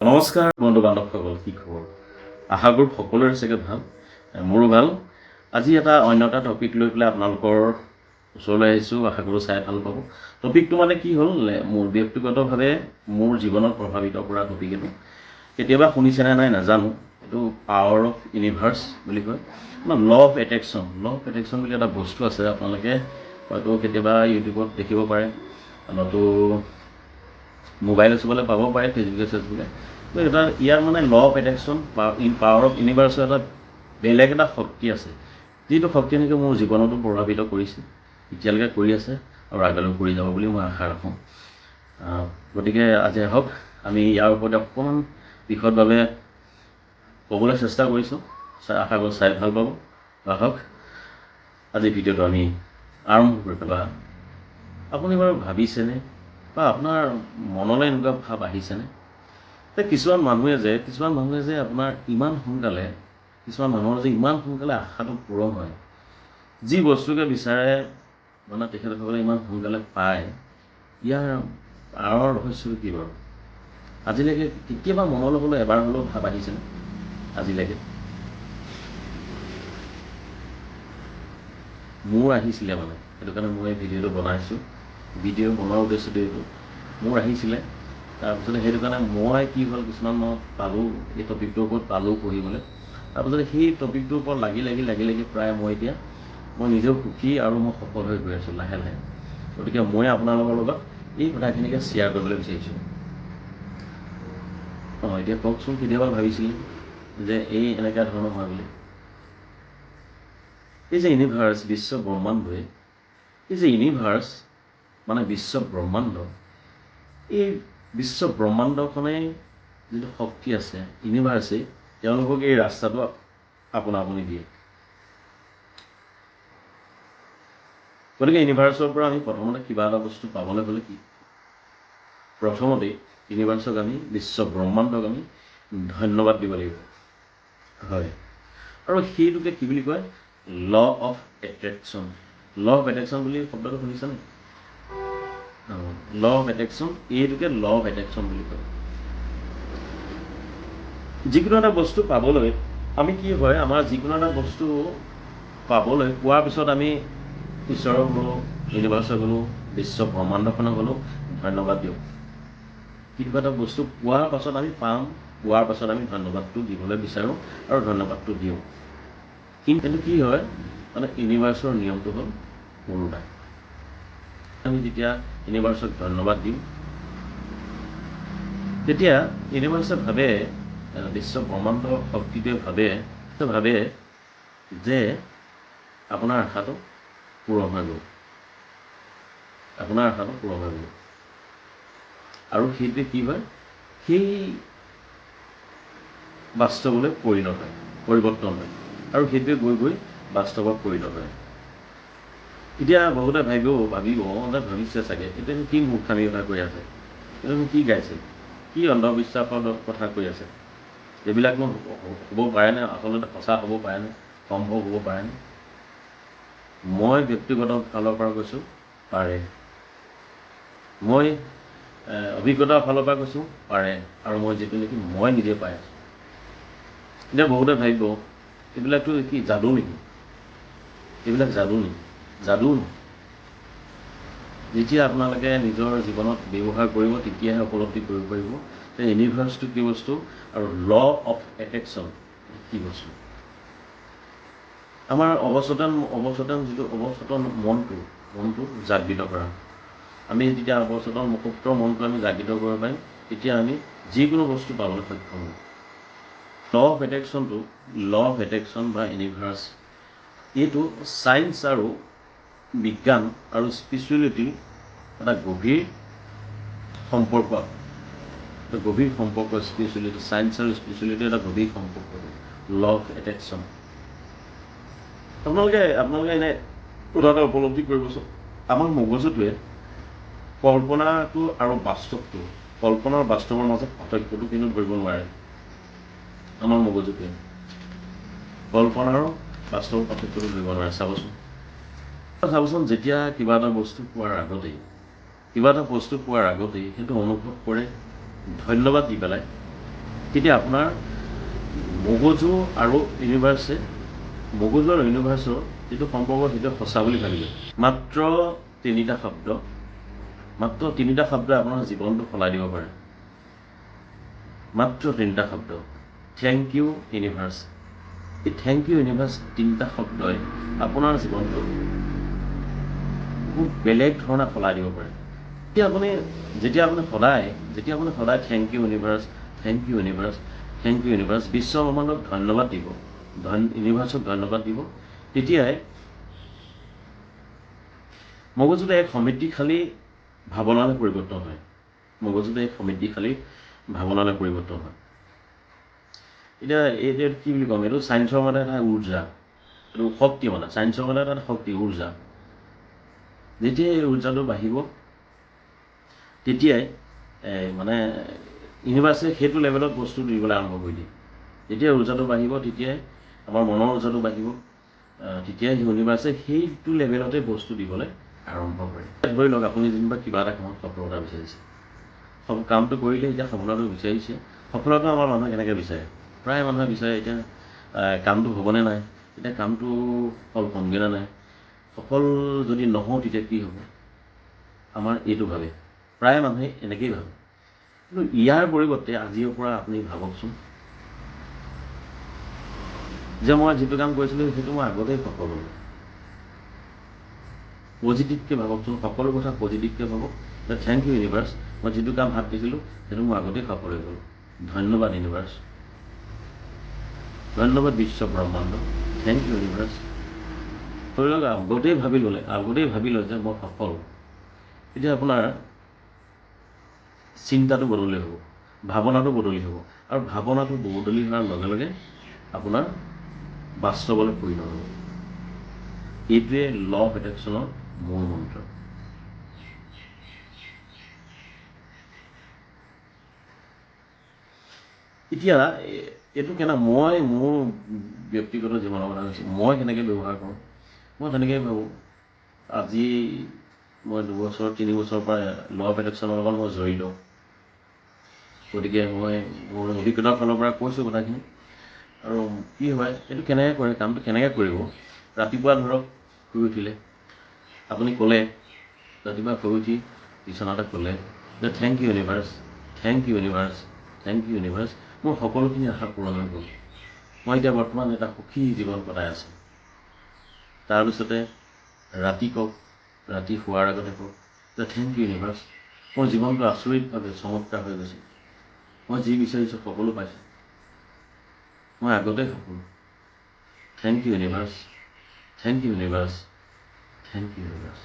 নমস্কাৰ বন্ধু বান্ধৱসকল, কি খবৰ? আশা কৰোঁ সকলোৰে চাগে ভাল, মোৰো ভাল। আজি অন্য এটা টপিক লৈ পেলাই আপোনালোকৰ ওচৰলৈ আহিছোঁ। আশা কৰোঁ চাই ভাল পাব। টপিকটো মানে কি হ'ল, মোৰ ব্যক্তিগতভাৱে মোৰ জীৱনত প্ৰভাৱিত কৰা টপিক এইটো। কেতিয়াবা শুনিছেনে নাই নাজানো, এইটো পাৱাৰ অফ ইউনিভাৰ্ছ বুলি কয়, ল অফ এট্ৰেকশ্যন। ল অফ এট্ৰেকশ্যন বুলি এটা বস্তু আছে, আপোনালোকে হয়তো কেতিয়াবা ইউটিউবত দেখিব পাৰে, নতু মোবাইল চুবলৈ পাব পাৰে, ফেচবুকে। ইয়াৰ মানে law of attraction power of ইউনিভাৰ্ছৰ এটা বেলেগ এটা শক্তি আছে, যিটো শক্তি নেকি মোৰ জীৱনতো প্ৰভাৱিত কৰিছে, এতিয়ালৈকে কৰি আছে আৰু আগলৈও কৰি যাব বুলি মই আশা ৰাখোঁ। গতিকে আজি আহক আমি ইয়াৰ ওপৰতে অকণমান বিশদভাৱে ক'বলৈ চেষ্টা কৰিছোঁ। আশা কৰোঁ চাই ভাল পাব। আহক আজি ভিডিঅ'টো আমি আৰম্ভ কৰি পেলাই। আপুনি বাৰু ভাবিছেনে বা আপোনাৰ মনলৈ এনেকুৱা ভাৱ আহিছেনে যে কিছুমান মানুহে যে আপোনাৰ ইমান সোনকালে আশাটো পূৰণ হয়, যি বস্তুকে বিচাৰে মানে তেখেতসকলে ইমান সোনকালে পায়, ইয়াৰ আঁৰৰ ৰহস্যটো কি বাৰু? আজিলৈকে কেতিয়াবা মনলৈ হ'লেও এবাৰ হ'লেও ভাৱ আহিছেনে? আজিলৈকে মোৰ আহিছিলে, মানে সেইটো কাৰণে মই এই ভিডিঅ'টো বনাইছোঁ। ভিডিঅ' বনোৱাৰ উদ্দেশ্যটো এইটো, মোৰ আহিছিলে। তাৰপিছতে সেইটো কাৰণে মই কি হ'ল, কিছুমান মই পালোঁ, এই টপিকটোৰ ওপৰত পালোঁ পঢ়িবলৈ। তাৰপিছতে সেই টপিকটোৰ ওপৰত লাগি প্ৰায় মই নিজেও সুখী আৰু মই সফল হৈ গৈ আছোঁ লাহে লাহে। গতিকে মই আপোনালোকৰ লগত এই কথাখিনিকে শ্বেয়াৰ কৰিবলৈ বিচাৰিছোঁ। এতিয়া কওকচোন, কেতিয়াবা ভাবিছিলে যে এনেকুৱা ধৰণৰ হয় বুলি? এই যে ইউনিভাৰ্ছ, বিশ্ব ব্ৰহ্মাণ্ডই, এই যে ইউনিভাৰ্ছ মানে বিশ্ব ব্ৰহ্মাণ্ড, এই বিশ্ব ব্ৰহ্মাণ্ডখনে যিটো শক্তি আছে, ইউনিভাৰ্ছেই তেওঁলোকক এই ৰাস্তাটো আপোনা আপুনি দিয়ে। গতিকে ইউনিভাৰ্ছৰ পৰা আমি প্ৰথমতে কিবা এটা বস্তু পাবলৈ হ'লে কি, প্ৰথমতেই ইউনিভাৰ্ছক আমি, বিশ্ব ব্ৰহ্মাণ্ডক আমি ধন্যবাদ দিব লাগিব। হয়, আৰু সেইটোকে কি বুলি কয়? ল অফ এট্ৰেকশ্যন। ল অফ এট্ৰেকশ্যন বুলি শব্দটো শুনিছেনে? ল অফ এট্ৰেকশ্যন, এইটোকে ল অফ এট্ৰেকশ্যন বুলি কয়। যিকোনো এটা বস্তু পাবলৈ আমি কি হয়, আমাৰ যিকোনো এটা বস্তু পোৱাৰ পিছত আমি ঈশ্বৰক গ'লোঁ, ইউনিভাৰ্ছক গ'লোঁ, বিশ্ব ব্ৰহ্মাণ্ডখনক গ'লোঁ, ধন্যবাদ দিওঁ। কিবা এটা বস্তু পোৱাৰ পাছত আমি ধন্যবাদটো দিবলৈ বিচাৰোঁ আৰু ধন্যবাদটো দিওঁ। কিন্তু কি হয়, মানে ইউনিভাৰ্ছৰ নিয়মটো হ'ল ওলোটা। আমি যেতিয়া ইউনিভাৰ্ছক ধন্যবাদ দিম, তেতিয়া ইউনিভাৰ্ছে ভাবে, বিশ্ব ব্ৰহ্মাণ্ড শক্তিটোৱে ভাবে যে আপোনাৰ আশাটো পূৰণ হৈ গ'ল, আৰু সেইটোৱে কি হয়, সেই বাস্তৱলৈ পৰিৱৰ্তন হয়, আৰু সেইটোৱে গৈ বাস্তৱত পৰিণত হয়। এতিয়া বহুতে ভাবিছে চাগে, এইটো কি মূৰ্খামি কথা কৈ আছে, এইটো কি গাইছে, কি অন্ধবিশ্বাসৰ কথা কৈ আছে, এইবিলাকনো হ'ব পাৰেনে? আচলতে সঁচা হ'ব পাৰেনে? সম্ভৱ হ'ব পাৰেনে? মই ব্যক্তিগত ফালৰ পৰা কৈছোঁ, পাৰে। মই অভিজ্ঞতাৰ ফালৰ পৰা কৈছোঁ, পাৰে। আৰু মই যিটো নেকি মই নিজে পাই আছোঁ। এতিয়া বহুতে ভাবিব, এইবিলাকতো কি যাদু নেকি? এইবিলাক যাদু নেকি? যাদু নহয়। যেতিয়া আপোনালোকে নিজৰ জীৱনত ব্যৱহাৰ কৰিব, তেতিয়াহে উপলব্ধি কৰিব পাৰিব যে ইউনিভাৰ্ছটো কি বস্তু আৰু ল অফ এট্ৰেকশ্যন কি বস্তু। আমাৰ যিটো অৱচেতন মনটো জাগৃত কৰা। আমি যেতিয়া মুক্ত মনটো আমি জাগৃত কৰিব পাৰিম, তেতিয়া আমি যিকোনো বস্তু পাবলৈ সক্ষম হ'ম। ল অফ এট্ৰেকশ্যন বা ইউনিভাৰ্ছ, এইটো ছায়েন্স আৰু বিজ্ঞান আৰু স্পিৰিচুৱেলিটিৰ এটা গভীৰ সম্পৰ্ক। স্পিৰিচুৱেলিটি, ছায়েন্স আৰু স্পিৰিচুৱেলিটিৰ এটা গভীৰ সম্পৰ্ক, ল অফ এট্ৰেকশ্যন। আপোনালোকে এনে কথা এটা উপলব্ধি কৰিবচোন, আমাৰ মগজুটোৱে কল্পনাটো আৰু কল্পনাৰ বাস্তৱৰ মাজত পাৰ্থক্যটো কিন্তু ধৰিব নোৱাৰে। আমাৰ মগজুটোৱে কল্পনা আৰু বাস্তৱৰ পাৰ্থক্যটো ধৰিব নোৱাৰে। চাবচোন, যেতিয়া কিবা এটা বস্তু পোৱাৰ আগতেই সেইটো অনুভৱ কৰে ধন্যবাদ দি পেলাই, তেতিয়া আপোনাৰ মগজু আৰু ইউনিভাৰ্ছে মগজু আৰু ইউনিভাৰ্ছৰ যিটো সম্পৰ্ক সেইটো সঁচা বুলি ভাবিলে মাত্ৰ তিনিটা শব্দই আপোনাৰ জীৱনটো সলাই দিব পাৰে। মাত্ৰ তিনিটা শব্দ। Thank you universe. এই থেংক ইউ ইউনিভাৰ্ছ তিনিটা শব্দই আপোনাৰ জীৱনটো খুব বেলেগ ধৰণে সলাই দিব পাৰে। যেতিয়া আপুনি সদায় thank you universe, thank you universe, thank you universe বিশ্ব ব্ৰহ্মাণ্ডক ধন্যবাদ দিব, ইউনিভাৰ্ছক ধন্যবাদ দিব, তেতিয়াই মগজুতে এক সমৃদ্ধিশালী ভাৱনালৈ পৰিৱৰ্তন হয়। এতিয়া এইটো কি বুলি ক'ম, এইটো চায়েন্সৰ মানে এটা উৰ্জা, এইটো শক্তি, মানে চায়েন্সৰ মানে এটা শক্তি, উৰ্জা। যেতিয়াই এই উৰ্জাটো বাঢ়িব তেতিয়াই মানে ইউনিভাৰ্ছে সেইটো লেভেলত বস্তু দিবলৈ আৰম্ভ কৰি দিয়ে। যেতিয়া উৰ্জাটো বাঢ়িব তেতিয়াই আমাৰ মনৰ উৰ্জাটো বাঢ়িব, তেতিয়াই ইউনিভাৰ্ছে সেইটো লেভেলতে বস্তু দিবলৈ আৰম্ভ কৰে। ধৰি লওক আপুনি যেনিবা কিবা এটা কামত সফলতা বিচাৰিছে, কামটো কৰিলে এতিয়া সফলতাটো বিচাৰিছে। সফলতা আমাৰ মানুহে কেনেকৈ বিচাৰে? প্ৰায় মানুহে বিচাৰে এতিয়া কামটো হ'বনে নাই, এতিয়া কামটো ফল পামগৈ নে নাই, সফল যদি নহওঁ তেতিয়া কি হ'ব, আমাৰ এইটো ভাবে। প্ৰায় মানুহে এনেকেই ভাবে। কিন্তু ইয়াৰ পৰিৱৰ্তে আজিৰ পৰা আপুনি ভাবকচোন যে মই যিটো কাম কৰিছিলোঁ সেইটো মই আগতেই সফল হ'লোঁ। পজিটিভকৈ ভাবকচোন, সকলো কথা পজিটিভকৈ ভাবক যে থেংক ইউ ইউনিভাৰ্ছ, মই যিটো কাম হাত দিছিলোঁ সেইটো মই আগতেই সফল হৈ গ'লোঁ। ধন্যবাদ ইউনিভাৰ্ছ, ধন্যবাদ বিশ্ব ব্ৰহ্মাণ্ড, থেংক ইউ ইউনিভাৰ্ছ। ধৰি লওক আগতেই ভাবি লয় যে মই সফল। এতিয়া আপোনাৰ চিন্তাটো বদলি হ'ব, ভাৱনাটো বদলি হ'ব, আৰু ভাৱনাটো বদলি হোৱাৰ লগে লগে আপোনাৰ বাস্তৱলৈ পৰিণত হ'ব। এইটোৱে ল অফ এট্ৰেকশ্যনৰ মূল মন্ত্ৰ। এতিয়া এইটো মই মোৰ ব্যক্তিগত জীৱনৰ কথা কৈছোঁ, মই কেনেকৈ ব্যৱহাৰ কৰোঁ। মই তেনেকৈ ভাবোঁ, আজি মই 2-3 বছৰৰ পৰা ল অফ এট্ৰেকশ্যনৰ লগত মই জড়িত, গতিকে মই মোৰ অভিজ্ঞতাৰ ফালৰ পৰা কৈছোঁ কথাখিনি। আৰু কি হয়, এইটো কেনেকৈ কৰে, কামটো কেনেকৈ কৰিব। ৰাতিপুৱা ধৰক শুই উঠিলে আপুনি ক'লে, ৰাতিপুৱা শুই উঠি বিচনাতে ক'লে যে thank you universe, thank you universe, thank you universe, মোৰ সকলোখিনি আশা পূৰণ হৈ গ'ল, মই এতিয়া বৰ্তমান এটা সুখী জীৱন কটাই আছোঁ। তাৰপিছতে ৰাতি কওক, ৰাতি শোৱাৰ আগতে কওক যে থেংক ইউ ইউনিভাৰ্ছ, মোৰ জীৱনটো আচৰিতভাৱে চমৎকাৰ হৈ গৈছে, মই যি বিচাৰিছোঁ সকলো পাইছোঁ, মই আগতেই সফল। Thank you universe, thank you universe, thank you universe.